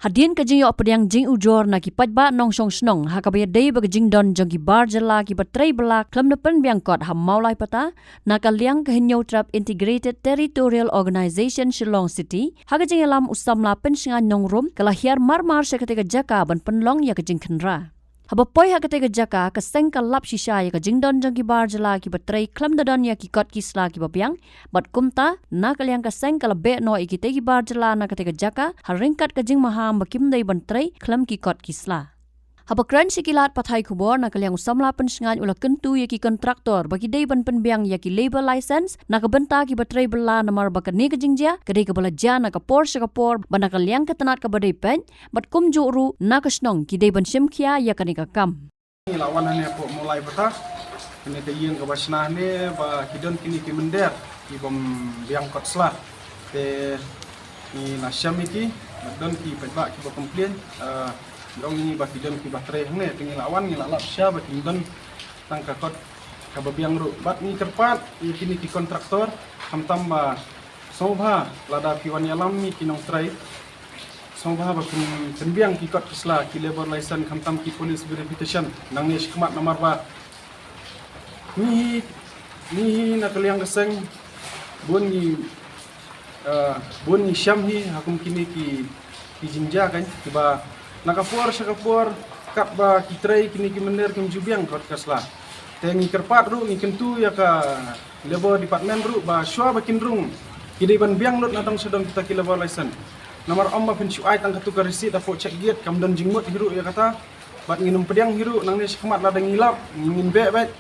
Hadian kajing yo pediang jing ujor na ki pajba nong song snong hakabaya dei bag jing don jong ki bar jala ki batrei bela klam na pen biangkot ham maulai pata na kaliang kahinyo trap integrated territorial organization Shillong City hakajing alam usamla pen singa nong rum kalahiar marmar sekatega jaka ban penlong ya kajing khenra Habapoi hakatega jaka kaseng kalap shisha ya kajing don jong ki bar jala ki batrei klam da don ya ki kot ki sla ki babiang bat kumta na kaliang kaseng kalabe no ikitegi bar jala na katega jaka haringkat kajing maham bakim dai bantrei klam ki kot ki sla Habakran sikilat pathai kubor na kaliang usamla pen singan ula kentu ya ki kontraktor bagi dai ban penbiang ya ki labor license na kabenta ki batrei bela namar bakani kajing ja kadai kabala ja na kapor syakapor ban kaliang ketenat ka badai pen bat kum juru na kasnong ki dai ban simkhia ya kani ka kam lawan hanya po mulai beta kini ke yin ka basna ne ba kidon kini ki mender ki bom biang kot sla te ni na syamiki don ki peba ki ba komplain dong ni ba kidon ki baterai ne tingi lawan ni lalap sya ba kidon tang ka kot ka babiang ru bat ni kerpat kini ki kontraktor hamtam ba sobha lada ki wan yalam mi kinong trai sobha ba kun biang ki kot kisla ki labor license hamtam ki police verification nang ni skmat nomor ba ni na kaliang keseng bun ni syam hi hakum kini ki jinja kan ba nakapur syakapur kap ba kitrai kini ki mender kim jubiang kot kasla tengi kerpat ru ni kentu ya ka labor department ru ba syua ba kinrung kidai ban biang lot natang sedang kita ki labor license nomor amma pin syuai tang katu ka receipt apo check gate kam don jingmut hiru ya kata bat nginum pediang hiru nang ni skmat la dang ngilap ngin bet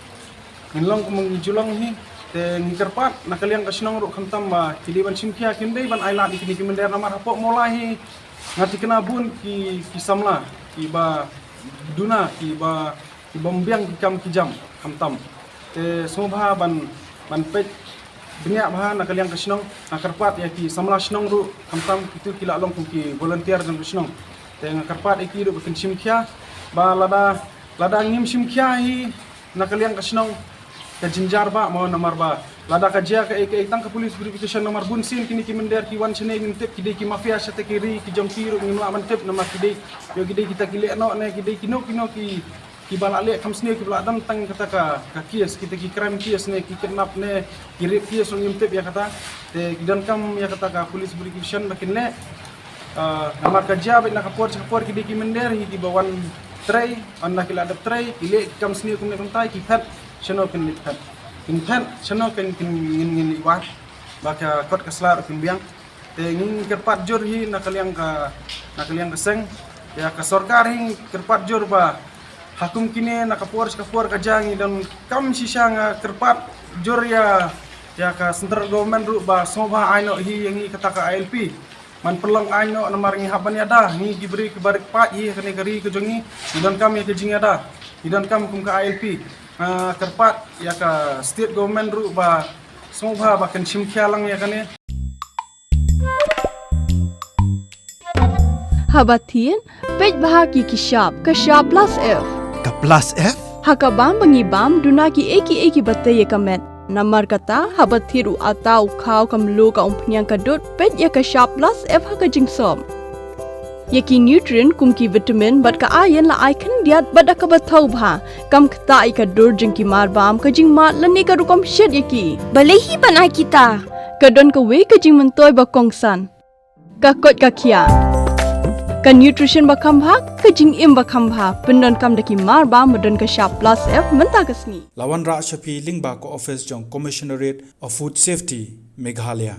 nginlong kumang julong hi tengi kerpat nakaliang kasnong ru khamtam ba kidai ban simkhia kindai ban aila di kini ki mender nomor apo mulai ngati kena bun ki samla ki ba duna ki ba bombiang ki kam ki jam kamtam te sobha ban pet benya bah na kaliang kasnong na karpat ya ki samla snong ru kamtam itu kila long ki volunteer dan kasnong te karpat iki ru bikin simkhia ba lada ngim simkhia hi na kaliang kasnong ka jinjar ba mau nomor ba lada ka jia ka tang ka police verification nomor bunsin kini ki mender ki wan chene ngintep ki mafia sate kiri ki jongki ru ngimla mantep nomor ki yo ki kita ki le no ne ki kino ki balale kam sne ki bladam tang kata ka kies kita ki crime kies ne ki kidnap ne ki rape kies ru ngintep ya kata te kidan kam ya kata ka police verification makin le nomor ka jia be na ka por ki mender hi ki bawan tray an na ki ladap tray ki le kam sne kum ne kum tai ki phat chano kin phat intan chano ken ngin iwat baka kot kaslar kin biang te ngin kerpat jur hi nakaliang ka seng ya ka sarkar hi kerpat jur ba hakum kini nakapur ka jangi dan kam sisang kerpat jur ya ka central government ru ba sobha aino hi yang kata ka ILP man pelong aino namar ngi haban ada ngi gibri ke barik pat hi kene kari ke jongi dan kam ya ke jing ada dan kam kum ka ILP kerpat ya ka state government ru ba sobha ba kan simkhia lang ya kane habatin pej bahagi ki shop ka shop plus f hakabam bangibam dunaki eki batte ye kamet namar kata habathiru atau khau kamlu ka umpnyang ka dot pej ya ka shop plus f haka jingsom Yaki nutrient kumki vitamin bat ka ayan la icon diat bat ka bathau bha kam khta ai ka dur jing ki mar bam ka jing mat la ne ka rukom shed yaki balehi banai kita ka don ka we ka jing mentoy ba kongsan ka kot ka khia ka nutrition ba kham bha ka jing im ba kham bha pendon kam daki mar bam modon ka sharp plus f menta kasni lawan ra shapi lingba ko office jong commissionerate of food safety Meghalaya